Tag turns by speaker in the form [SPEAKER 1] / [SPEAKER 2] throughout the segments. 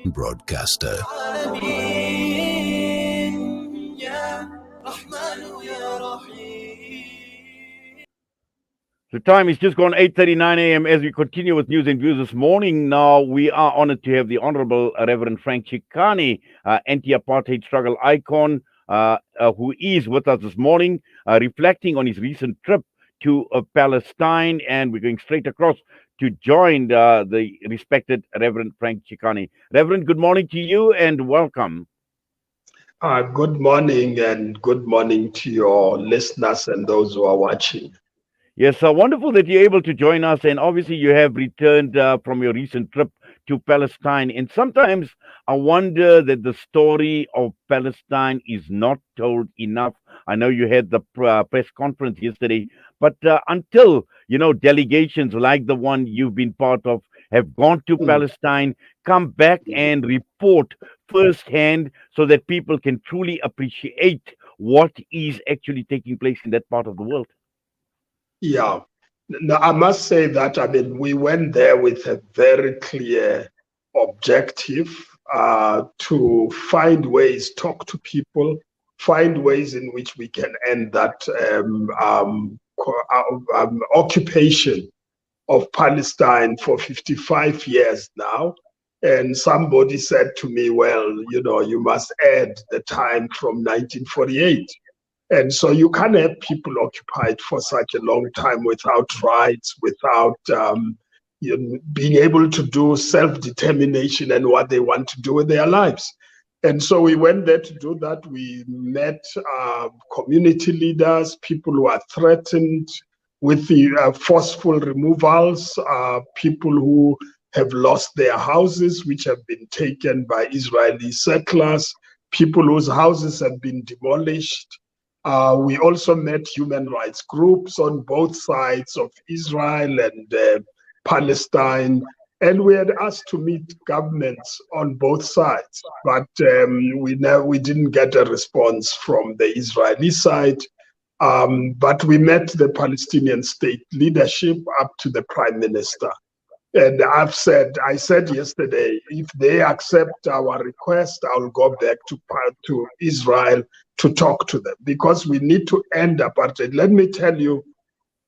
[SPEAKER 1] broadcaster.
[SPEAKER 2] The time is just gone 8:39 a.m. as we continue with news and views this morning. Now we are honored to have the Honorable Reverend Frank Chikane, anti-apartheid struggle icon, who is with us this morning, reflecting on his recent trip to Palestine, and we're going straight across to join the respected Reverend Frank Chikane. Reverend, good morning to you and welcome.
[SPEAKER 3] Good morning and good morning to your listeners and those who are watching.
[SPEAKER 2] Yes, wonderful that you're able to join us. And obviously, you have returned from your recent trip to Palestine. And sometimes I wonder that the story of Palestine is not told enough. I know you had the press conference yesterday, but until, delegations like the one you've been part of have gone to Palestine, come back and report firsthand so that people can truly appreciate what is actually taking place in that part of the world.
[SPEAKER 3] Yeah. Now, I must say that, we went there with a very clear objective to find ways, talk to people, find ways in which we can end that occupation of Palestine for 55 years now. And somebody said to me, well, you must add the time from 1948. And so you can't have people occupied for such a long time without rights, without being able to do self-determination and what they want to do with their lives. And so we went there to do that. We met community leaders, people who are threatened with the forceful removals, people who have lost their houses, which have been taken by Israeli settlers, people whose houses have been demolished. We also met human rights groups on both sides of Israel and Palestine, and we had asked to meet governments on both sides, but we didn't get a response from the Israeli side. But we met the Palestinian state leadership up to the prime minister. And I said yesterday, if they accept our request, I'll go back to Israel to talk to them, because we need to end apartheid. Let me tell you,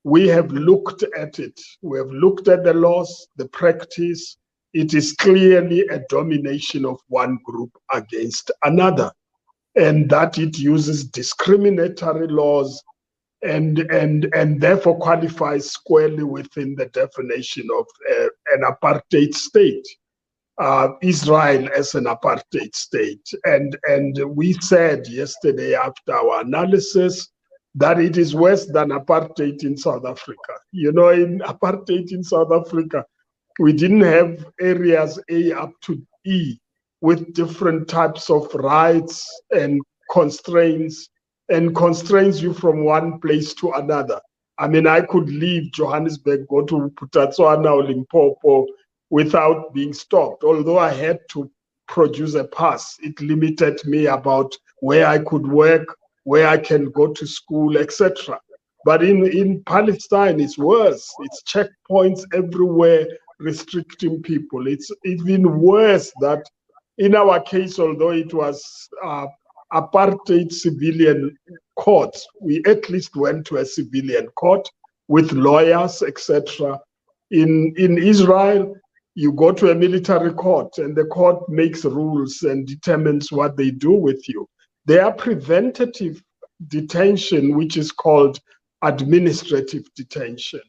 [SPEAKER 3] we have looked at it. We have looked at the laws, the practice. It is clearly a domination of one group against another, and that it uses discriminatory laws and therefore qualifies squarely within the definition of an apartheid state, Israel as an apartheid state. And we said yesterday after our analysis that it is worse than apartheid in South Africa. In apartheid in South Africa, we didn't have areas A up to E with different types of rights and constraints you from one place to another. I could leave Johannesburg, go to Putatswana or Limpopo without being stopped. Although I had to produce a pass, it limited me about where I could work, where I can go to school, etc. But in Palestine, it's worse. It's checkpoints everywhere restricting people. It's even worse that in our case, although it was apartheid civilian courts, we at least went to a civilian court with lawyers, etc. In Israel, you go to a military court and the court makes rules and determines what they do with you. There are preventative detention, which is called administrative detention.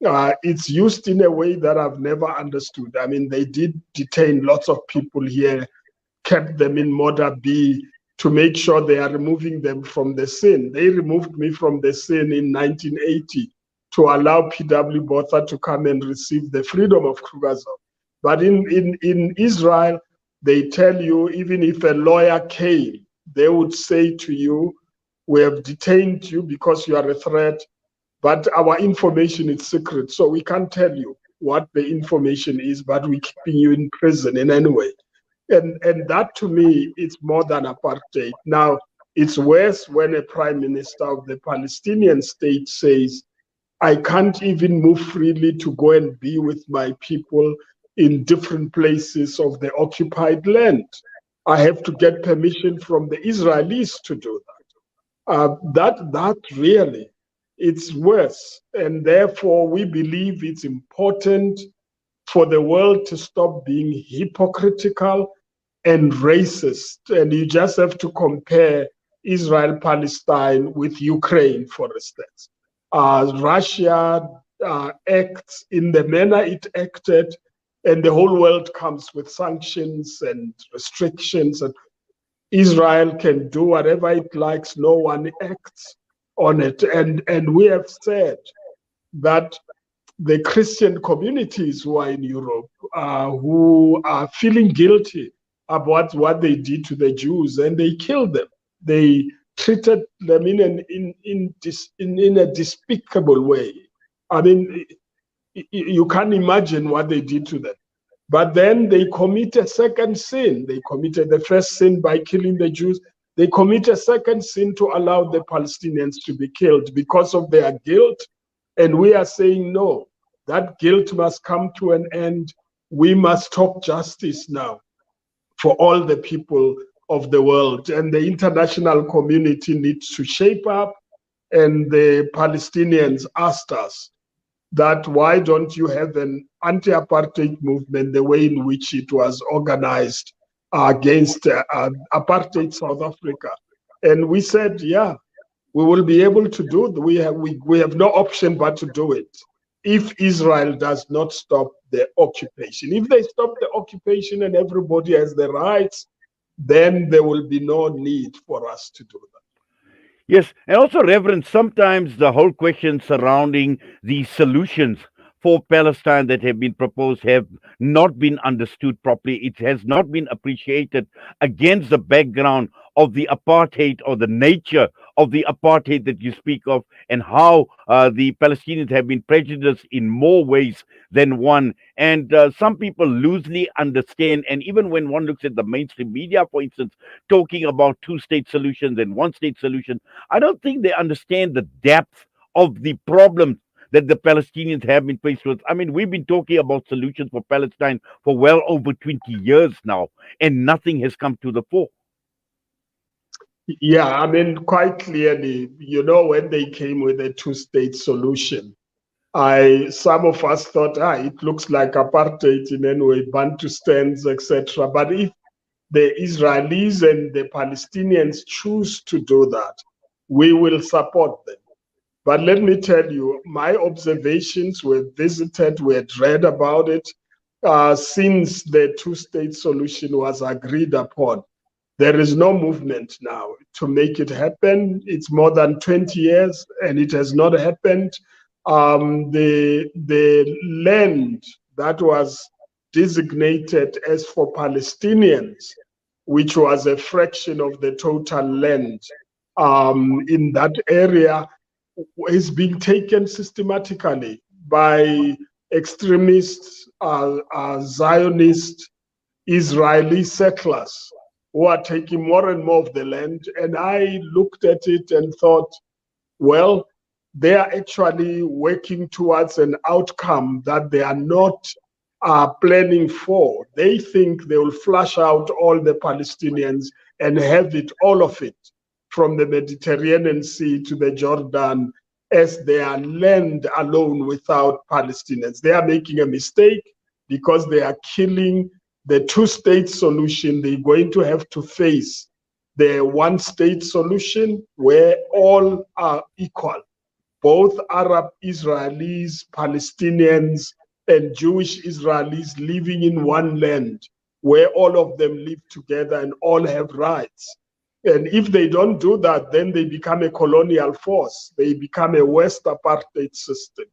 [SPEAKER 3] It's used in a way that I've never understood. They did detain lots of people here, kept them in Moda B, to make sure they are removing them from the scene. They removed me from the scene in 1980 to allow P.W. Botha to come and receive the freedom of Krugersdorp. But in Israel, they tell you, even if a lawyer came, they would say to you, we have detained you because you are a threat, but our information is secret, so we can't tell you what the information is, but we're keeping you in prison in any way. And that, to me, is more than apartheid. Now, it's worse when a prime minister of the Palestinian state says, I can't even move freely to go and be with my people in different places of the occupied land. I have to get permission from the Israelis to do that. That really, it's worse. And therefore, we believe it's important for the world to stop being hypocritical and racist. And you just have to compare Israel-Palestine with Ukraine, for instance. Russia acts in the manner it acted, and the whole world comes with sanctions and restrictions, and Israel can do whatever it likes. No one acts on it. And we have said that the Christian communities who are in Europe, who are feeling guilty about what they did to the Jews, and they killed them. They treated them in a despicable way. I mean, you can't imagine what they did to them. But then they commit a second sin. They committed the first sin by killing the Jews. They commit a second sin to allow the Palestinians to be killed because of their guilt. And we are saying, no, that guilt must come to an end. We must talk justice now for all the people of the world. And the international community needs to shape up. And the Palestinians asked us that why don't you have an anti-apartheid movement the way in which it was organized against apartheid South Africa? And we said, yeah, we will be able to do it. We have no option but to do it if Israel does not stop the occupation. If they stop the occupation and everybody has the rights, then there will be no need for us to do that.
[SPEAKER 2] Yes, and also, Reverend, sometimes the whole question surrounding the solutions for Palestine that have been proposed have not been understood properly. It has not been appreciated against the background of the apartheid or the nature of the apartheid that you speak of, and how the Palestinians have been prejudiced in more ways than one. And some people loosely understand, and even when one looks at the mainstream media, for instance, talking about two-state solutions and one-state solution, I don't think they understand the depth of the problems that the Palestinians have been faced with. I mean, we've been talking about solutions for Palestine for well over 20 years now, and nothing has come to the fore.
[SPEAKER 3] Yeah, I mean, quite clearly, when they came with a two-state solution, some of us thought, it looks like apartheid in any way, Bantustans, etc. But if the Israelis and the Palestinians choose to do that, we will support them. But let me tell you, my observations were visited, we had read about it since the two-state solution was agreed upon. There is no movement now to make it happen. It's more than 20 years and it has not happened. The land that was designated as for Palestinians, which was a fraction of the total land in that area, is being taken systematically by extremist Zionist Israeli settlers who are taking more and more of the land. And I looked at it and thought, well, they are actually working towards an outcome that they are not planning for. They think they will flush out all the Palestinians and have it, all of it, from the Mediterranean Sea to the Jordan as their land alone without Palestinians. They are making a mistake because they are killing the two-state solution. They're going to have to face the one-state solution where all are equal. Both Arab Israelis, Palestinians, and Jewish Israelis living in one land where all of them live together and all have rights. And if they don't do that, then they become a colonial force. They become a West apartheid system.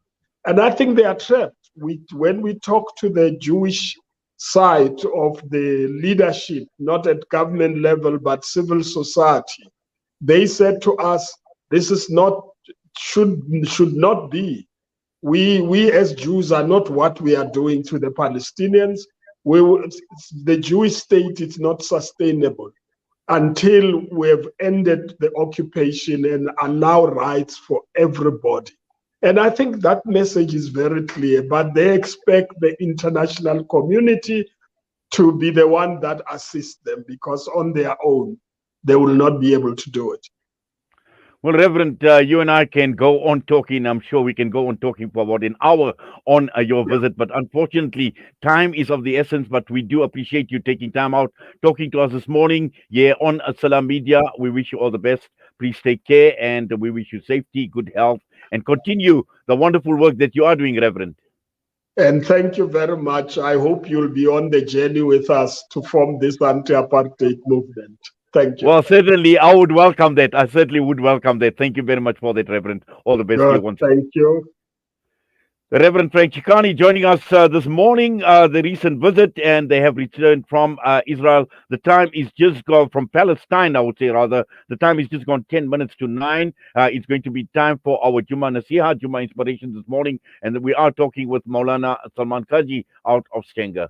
[SPEAKER 3] And I think they are trapped. When we talk to the Jewish side of the leadership, not at government level, but civil society, they said to us, this is not, should not be. We as Jews are not what we are doing to the Palestinians. The Jewish state is not sustainable until we have ended the occupation and allow rights for everybody. And I think that message is very clear, but they expect the international community to be the one that assists them, because on their own, they will not be able to do it.
[SPEAKER 2] Well, Reverend, you and I can go on talking. I'm sure we can go on talking for about an hour on your
[SPEAKER 3] Yeah.
[SPEAKER 2] visit. But unfortunately, time is of the essence. But we do appreciate you taking time out, talking to us this morning. Yeah, on Salam Media. We wish you all the best. Please take care, and we wish you safety, good health, and continue the wonderful work that you are doing, Reverend.
[SPEAKER 3] And thank you very much. I hope you'll be on the journey with us to form this anti-apartheid movement. Thank you.
[SPEAKER 2] Well, certainly, I would welcome that. I certainly would welcome that. Thank you very much for that, Reverend. All the best to you
[SPEAKER 3] Good.
[SPEAKER 2] once.
[SPEAKER 3] Thank you.
[SPEAKER 2] The Reverend Frank Chikane joining us this morning, the recent visit, and they have returned from Israel. The time is just gone from Palestine, I would say rather. The time is just gone 10 minutes to 9. It's going to be time for our Juma Nasiha, Juma Inspiration this morning, and we are talking with Maulana Salman Kaji out of Stenga.